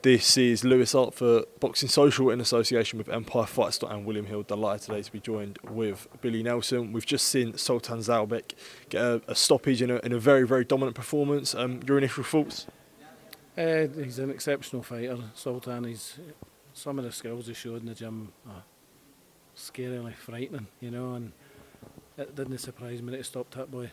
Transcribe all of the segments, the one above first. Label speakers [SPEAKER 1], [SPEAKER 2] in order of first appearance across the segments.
[SPEAKER 1] This is Lewis Hart for Boxing Social in association with Empire Fight Stock and William Hill. Delighted today to be joined with Billy Nelson. We've just seen Sultan Zaurbek get a stoppage in a very, very dominant performance. Your initial thoughts?
[SPEAKER 2] He's an exceptional fighter, Sultan. Some of the skills he showed in the gym are scarily frightening, and it didn't surprise me that he stopped that boy.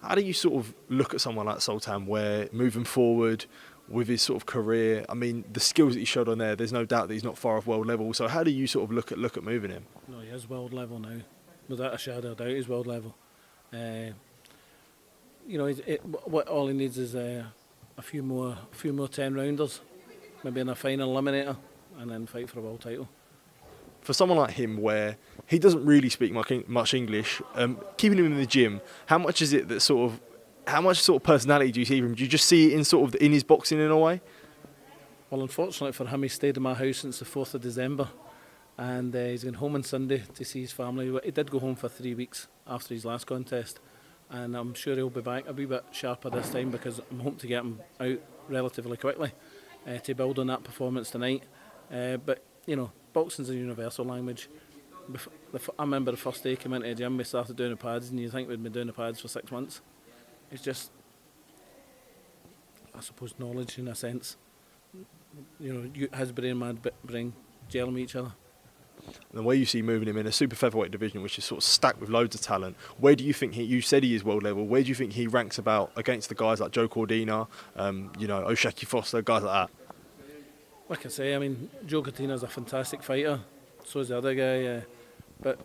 [SPEAKER 1] How do you sort of look at someone like Sultan where moving forward with his sort of career, I mean, the skills that he showed on there's no doubt that he's not far off world level. So how do you sort of look at moving him?
[SPEAKER 2] No, he is world level now. Without a shadow of doubt, he's world level. All he needs is a few more 10-rounders, maybe in a final eliminator, and then fight for a world title.
[SPEAKER 1] For someone like him where he doesn't really speak much English, keeping him in the gym, how much personality do you see from him? Do you just see it in his boxing in a way?
[SPEAKER 2] Well, unfortunately for him, he stayed in my house since the 4th of December, and he's going home on Sunday to see his family. He did go home for 3 weeks after his last contest, and I'm sure he'll be back a wee bit sharper this time because I'm hoping to get him out relatively quickly to build on that performance tonight. But boxing's a universal language. I remember the first day he came into the gym, we started doing the pads, and you think we'd been doing the pads for 6 months. It's just, I suppose, knowledge in a sense. His brain, my brain, gelling with each other.
[SPEAKER 1] And the way you see moving him in a super featherweight division, which is sort of stacked with loads of talent, where do you think you said he is world level, where do you think he ranks about against the guys like Joe Cordina, Oshaki Foster, guys like that?
[SPEAKER 2] Like I say, I mean, Joe Cordina's a fantastic fighter, so is the other guy, but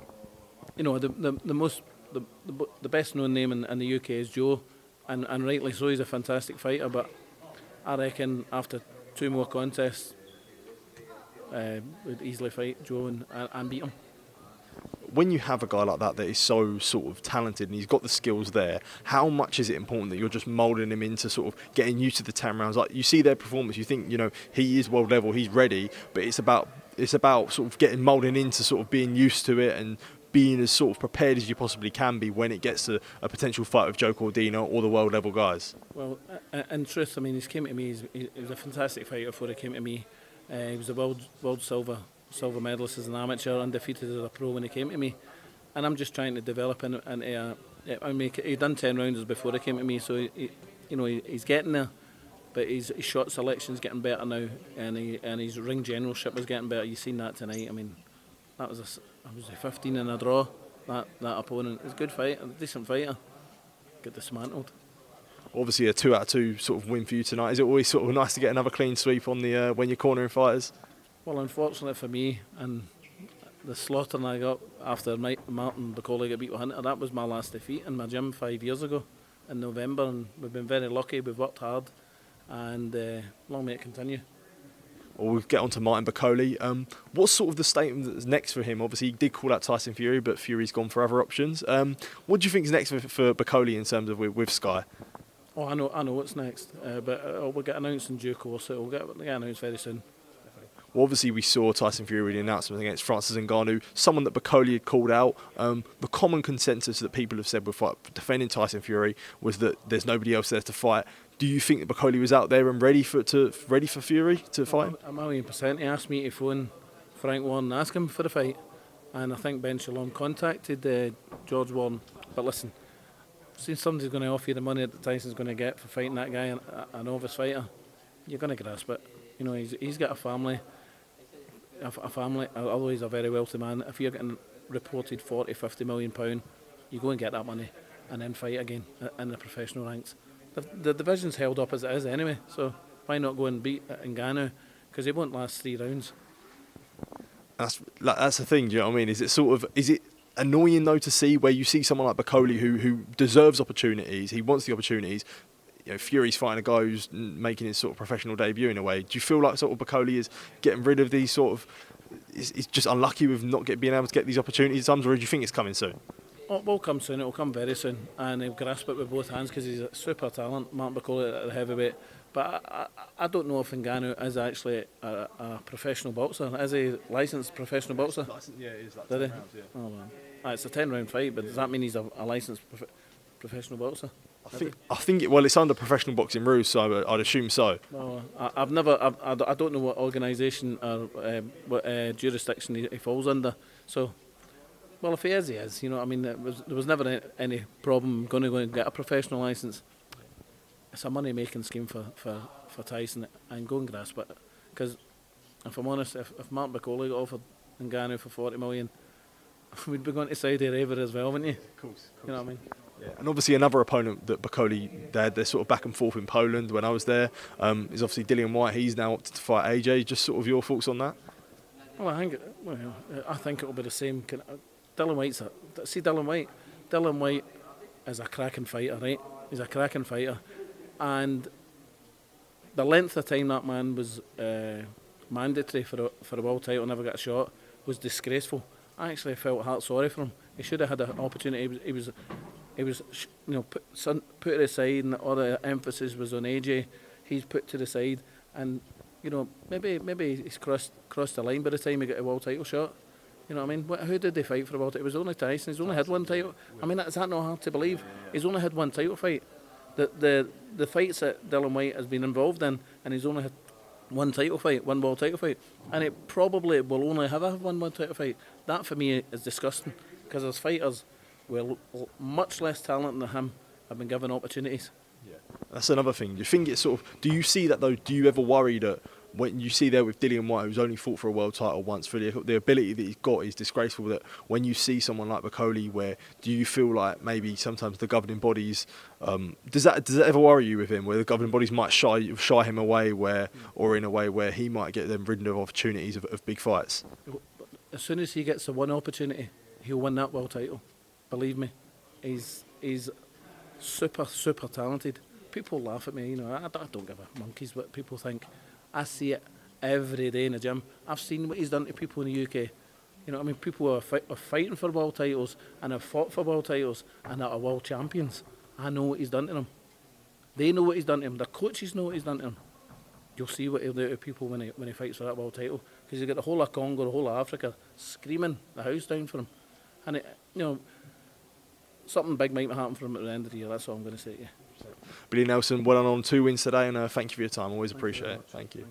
[SPEAKER 2] the best known name in the UK is Joe, and rightly so. He's a fantastic fighter, but I reckon after 2 more contests would easily fight Joe and beat him.
[SPEAKER 1] When you have a guy like that is so sort of talented and he's got the skills there, how much is it important that you're just moulding him into sort of getting used to the 10 rounds? Like, you see their performance, you think, he is world level, he's ready, but it's about sort of getting moulding into sort of being used to it and being as sort of prepared as you possibly can be when it gets to a potential fight with Joe Cordina or the world level guys.
[SPEAKER 2] Well, in truth, I mean, he came to me, he was a fantastic fighter before he came to me. He was a world silver medalist as an amateur, undefeated as a pro when he came to me, and I'm just trying to develop he'd done 10 rounds before he came to me, so he's getting there, but his shot selection's getting better now, and his ring generalship is getting better. You've seen that tonight. I mean, that was a 15 in a draw. That opponent is a good fight, a decent fighter. Get dismantled.
[SPEAKER 1] Obviously a 2 out of 2 sort of win for you tonight. Is it always sort of nice to get another clean sweep on the when you're cornering fighters?
[SPEAKER 2] Well, unfortunately for me, and the slaughtering I got after Martin Bakole got beat with Hunter, that was my last defeat in my gym 5 years ago in November, and we've been very lucky. We've worked hard, and long may it continue.
[SPEAKER 1] Well, we'll get on to Martin Bakole. What's sort of the statement that's next for him? Obviously, he did call out Tyson Fury, but Fury's gone for other options. What do you think is next for Bakole in terms of with Sky?
[SPEAKER 2] Oh, I know what's next, but we'll get announced in due course. It'll get announced very soon.
[SPEAKER 1] Well, obviously, we saw Tyson Fury with the announcement against Francis Ngannou, someone that Bakole had called out. The common consensus that people have said with defending Tyson Fury was that there's nobody else there to fight. Do you think that Bakole was out there and ready for Fury to fight?
[SPEAKER 2] A 1,000,000%. He asked me to phone Frank Warren and ask him for the fight, and I think Ben Shalom contacted George Warren. But listen, since somebody's going to offer you the money that Tyson's going to get for fighting that guy, a novice fighter, you're going to grasp it. He's got a family. Although he's a very wealthy man, if you're getting reported 40, 50 million pound, you go and get that money and then fight again in the professional ranks. The division's held up as it is anyway, so why not go and beat Ngannou? Because he won't last 3 rounds.
[SPEAKER 1] That's the thing. Do you know what I mean? Is it annoying though to see where you see someone like Bakole who deserves opportunities, he wants the opportunities. Fury's fighting a guy who's making his sort of professional debut in a way. Do you feel like sort of Bakole is getting rid of these sort of? Is just unlucky with not being able to get these opportunities at times, or do you think it's coming soon?
[SPEAKER 2] It will come soon. It will come very soon, and he'll grasp it with both hands because he's a super talent, Martin Bakole at the heavyweight. But I don't know if Ngannou is actually a professional boxer. Is he a licensed professional boxer?
[SPEAKER 1] Yeah, he is. Like
[SPEAKER 2] 10 rounds, yeah. Oh, well. It's a 10-round fight, but does that mean he's a licensed professional boxer?
[SPEAKER 1] I think well, it's under professional boxing rules, so I'd assume so.
[SPEAKER 2] No, I don't know what organisation or what jurisdiction he falls under. So, well, if he is, he is. You know what I mean? There was never any problem going to go and get a professional licence. It's a money-making scheme for Tyson, and go and grasp it. Because, if I'm honest, if Martin Bakole got offered Ngannou for 40 million, we'd be going to Saudi Arabia as well, wouldn't you?
[SPEAKER 1] Of course.
[SPEAKER 2] You know what I mean?
[SPEAKER 1] Yeah. And obviously another opponent that Bakole, they're sort of back and forth in Poland when I was there, is obviously Dillian Whyte. He's now opted to fight AJ. Just sort of your thoughts on that?
[SPEAKER 2] Well, I think it'll be the same. Dillian Whyte's Dillian Whyte. Dillian Whyte is a cracking fighter, right? He's a cracking fighter, and the length of time that man was mandatory for a world title, never got a shot, was disgraceful. I actually felt heart sorry for him. He should have had an opportunity. He was put aside, and all the emphasis was on AJ. He's put to the side, and maybe he's crossed the line by the time he got a world title shot. You know what I mean? Who did they fight for a world title? It was only Tyson. He's only had one title. I mean, is that not hard to believe? He's only had one title fight. The fights that Dillian Whyte has been involved in, and he's only had one title fight, one world title fight, and it probably will only have one world title fight. That for me is disgusting, because his fighters were much less talented than him have been given opportunities.
[SPEAKER 1] Yeah, that's another thing. Do you think it's sort of? Do you see that though? Do you ever worry that when you see there with Dillian Whyte, who's only fought for a world title once, for the ability that he's got is disgraceful, that when you see someone like Bakole, where do you feel like maybe sometimes the governing bodies, does that ever worry you with him, where the governing bodies might shy him away, or in a way where he might get them rid of opportunities of big fights?
[SPEAKER 2] As soon as he gets the one opportunity, he'll win that world title. Believe me, he's super talented. People laugh at me, I don't give a monkey's what people think. I see it every day in the gym. I've seen what he's done to people in the UK. You know what I mean? People are fighting for world titles and have fought for world titles and are world champions. I know what he's done to them. They know what he's done to them. Their coaches know what he's done to them. You'll see what he'll do to people when he fights for that world title, because he's got the whole of Congo, the whole of Africa screaming the house down for him. And something big might happen for him at the end of the year. That's all I'm going to say to you.
[SPEAKER 1] Billy Nelson, well done on 2 wins today, and thank you for your time. Always appreciate it. Thank you.